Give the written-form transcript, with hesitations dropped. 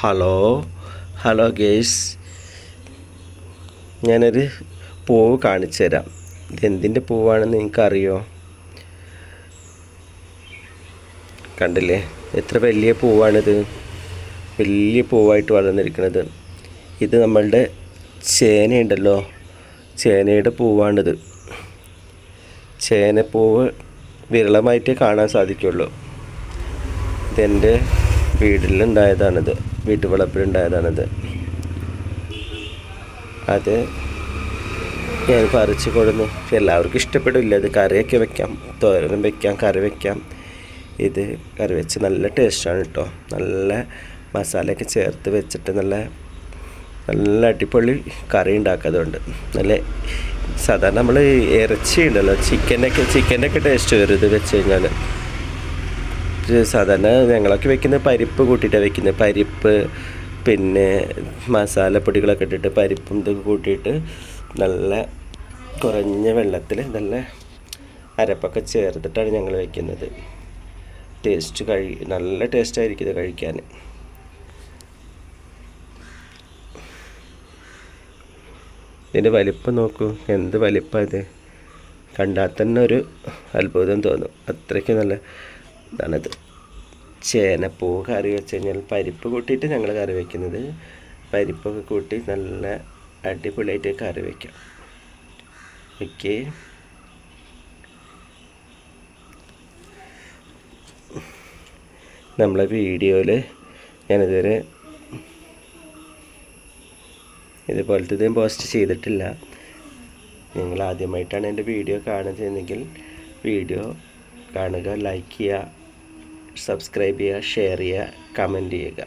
Hello hello guys, ഞാനൊരു പൂവ് കാണിച്ചു തരാം. ഇതെന്തിൻ്റെ പൂവാണെന്ന് നിങ്ങൾക്കറിയോ? കണ്ടില്ലേ, എത്ര വലിയ പൂവാണിത്. വലിയ പൂവായിട്ട് വളർന്നിരിക്കുന്നത്. ഇത് നമ്മളുടെ ചേനയുണ്ടല്ലോ, ചേനയുടെ പൂവാണിത്. ചേനപ്പൂവ് വിരളമായിട്ടേ കാണാൻ സാധിക്കുള്ളൂ. ഇതെൻ്റെ വീട്ടിലുണ്ടായതാണിത്, വീട്ടുവളപ്പിലുണ്ടായതാണിത്. അത് ഞാൻ പറിച്ച് കൊടുന്നു. എല്ലാവർക്കും ഇഷ്ടപ്പെടില്ല. ഇത് കറിയൊക്കെ വെക്കാം, തോരനും വെക്കാം, കറി വെക്കാം. ഇത് കറി വെച്ച് നല്ല ടേസ്റ്റാണ് കേട്ടോ. നല്ല മസാലയൊക്കെ ചേർത്ത് വെച്ചിട്ട് നല്ല അടിപൊളി കറി ഉണ്ടാക്കാതുകൊണ്ട് നല്ല സാധാരണ നമ്മൾ ഇറച്ചി ഉണ്ടല്ലോ, ചിക്കനൊക്കെ ടേസ്റ്റ് വരും ഇത് വെച്ച് കഴിഞ്ഞാൽ. സാധാരണ ഞങ്ങളൊക്കെ വെക്കുന്നത് പരിപ്പ് കൂട്ടിയിട്ടാണ് വെക്കുന്നത്. പരിപ്പ് പിന്നെ മസാലപ്പൊടികളൊക്കെ ഇട്ടിട്ട് പരിപ്പും ഇതൊക്കെ കൂട്ടിയിട്ട് നല്ല കുറഞ്ഞ വെള്ളത്തിൽ നല്ല അരപ്പൊക്കെ ചേർത്തിട്ടാണ് ഞങ്ങൾ വെക്കുന്നത്. നല്ല ടേസ്റ്റായിരിക്കും ഇത് കഴിക്കാൻ. ഇതിൻ്റെ വലിപ്പം നോക്കൂ, എന്ത് വലിപ്പമാണ് ഇത്. കണ്ടാൽ തന്നെ ഒരു അത്ഭുതം തോന്നും. അത്രയ്ക്ക് നല്ല ഇതാണിത്. ചേനപ്പൂ കറി വെച്ച് കഴിഞ്ഞാൽ പരിപ്പ് കൂട്ടിയിട്ട് ഞങ്ങൾ കറി വയ്ക്കുന്നത്. പരിപ്പൊക്കെ കൂട്ടി നല്ല അടിപൊളിയായിട്ട് കറി വയ്ക്കാം. ഓക്കെ, നമ്മളെ വീഡിയോയിൽ ഞാനിതുവരെ ഇതുപോലത്തെ പോസ്റ്റ് ചെയ്തിട്ടില്ല. നിങ്ങൾ ആദ്യമായിട്ടാണ് എൻ്റെ വീഡിയോ കാണുന്നതെങ്കിൽ വീഡിയോ കാണുക, ലൈക്ക് ചെയ്യുക, സബ്സ്ക്രൈബ് ചെയ്യുക, ഷെയർ ചെയ്യുക, കമൻറ്റ് ചെയ്യുക.